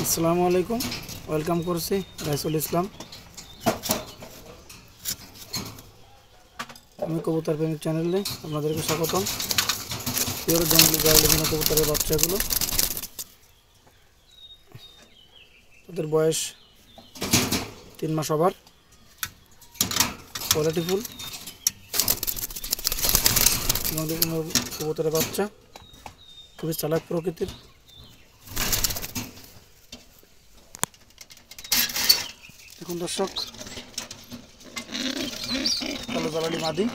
আসসালামু আলাইকুম, ওয়েলকাম করছি রাইসুল ইসলাম। আমি কবুতর প্রেমিক চ্যানেলে আপনাদেরকে স্বাগতম। পিওর জঙ্গলি গার্লিভিনো কবুতরের বাচ্চাগুলো, তাদের বয়স 3 মাস ওভার, কোয়ালিটিফুল কবুতরের বাচ্চা, খুবই চালাক প্রকৃতির। দেখুন দর্শক, কালো জালালি মাদি,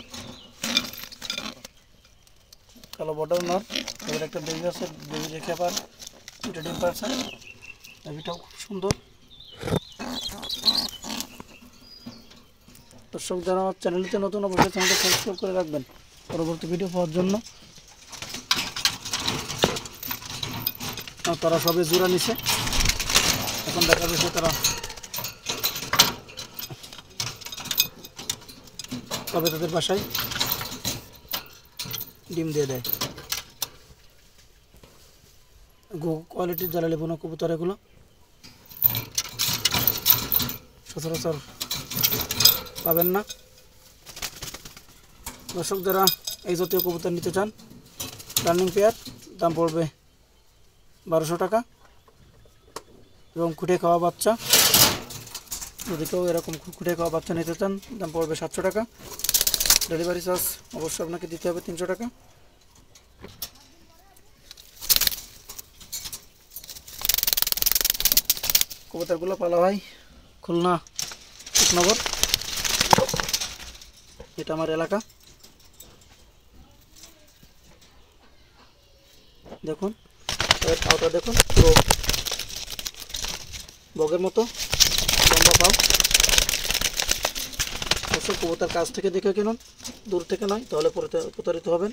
কালো বর্ডার নর। এবার একটা বেবি আছে, বেবি রেখে পার 2টা ডিম পারছে। বেবিটাও খুব সুন্দর। দর্শক যারা আমার চ্যানেলটিতে নতুন, অবশ্যই চ্যানেলটা সাবস্ক্রাইব করে রাখবেন পরবর্তী ভিডিও পাওয়ার জন্য। তারা সবে জোড়া নিছে, এখন দেখা যাচ্ছে তারা তবে তাদের বাসায় ডিম দিয়ে দেয়। কোয়ালিটির জালালিভুনো কবুতর এগুলো, সচরাচর পাবেন না। দর্শক যারা এই জাতীয় কবুতর নিতে চান, রানিং পেয়ার, দাম পড়বে 1200 টাকা। এবং খুঁটে খাওয়া বাচ্চা, যদি কেউ এরকম খুঁটে খাওয়া বাচ্চা নিতে চান, দাম পড়বে 700 টাকা। ডেলিভারি চার্জ অবশ্যই আপনাকে দিতে হবে 300 টাকা। কবুতরগুলো পালা হয় খুলনা উপনগর, এটা আমার এলাকা। দেখুন পাওটা, দেখুন পুরো বগের মতো লম্বা পাও। অবশ্যই কবুতর কাছ থেকে দেখে কিনুন, দূর থেকে নয়, তাহলে প্রতারিত হবেন।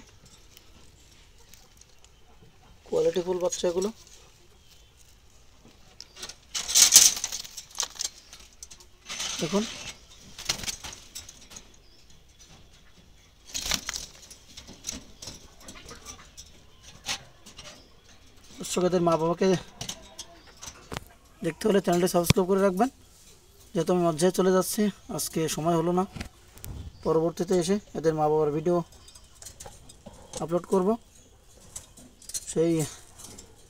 কোয়ালিটিফুল বাচ্চা এগুলো। দেখুন দর্শকদের মা বাবাকে দেখতে হলে চ্যানেলটি সাবস্ক্রাইব করে রাখবেন। যেহেতু আমি মধ্যে চলে যাচ্ছি, আজকে সময় হলো না, পরবর্তীতে এসে এদের মা বাবার ভিডিও আপলোড করব। সেই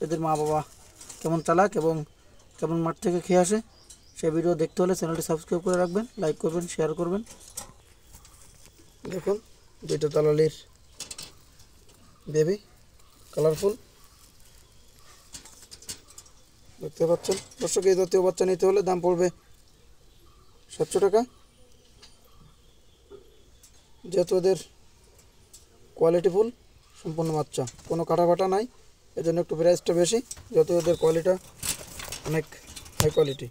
এদের মা বাবা কেমন চালাক এবং কেমন মাঠ থেকে খেয়ে আসে, সেই ভিডিও দেখতে হলে চ্যানেলটি সাবস্ক্রাইব করে রাখবেন, লাইক করবেন, শেয়ার করবেন। দেখুন 2টা জালালির বেবি, কালারফুল দেখতে পাচ্ছেন। দর্শক এই জাতীয় বাচ্চা নিতে হলে দাম পড়বে 700 টাকা। যেহেতু এদের কোয়ালিটিফুল সম্পূর্ণ বাচ্চা, কোনো কাটা বাটা নাই, এজন্য একটু প্রাইসটা বেশি, যেহেতু এদের কোয়ালিটিটা অনেক হাই কোয়ালিটি।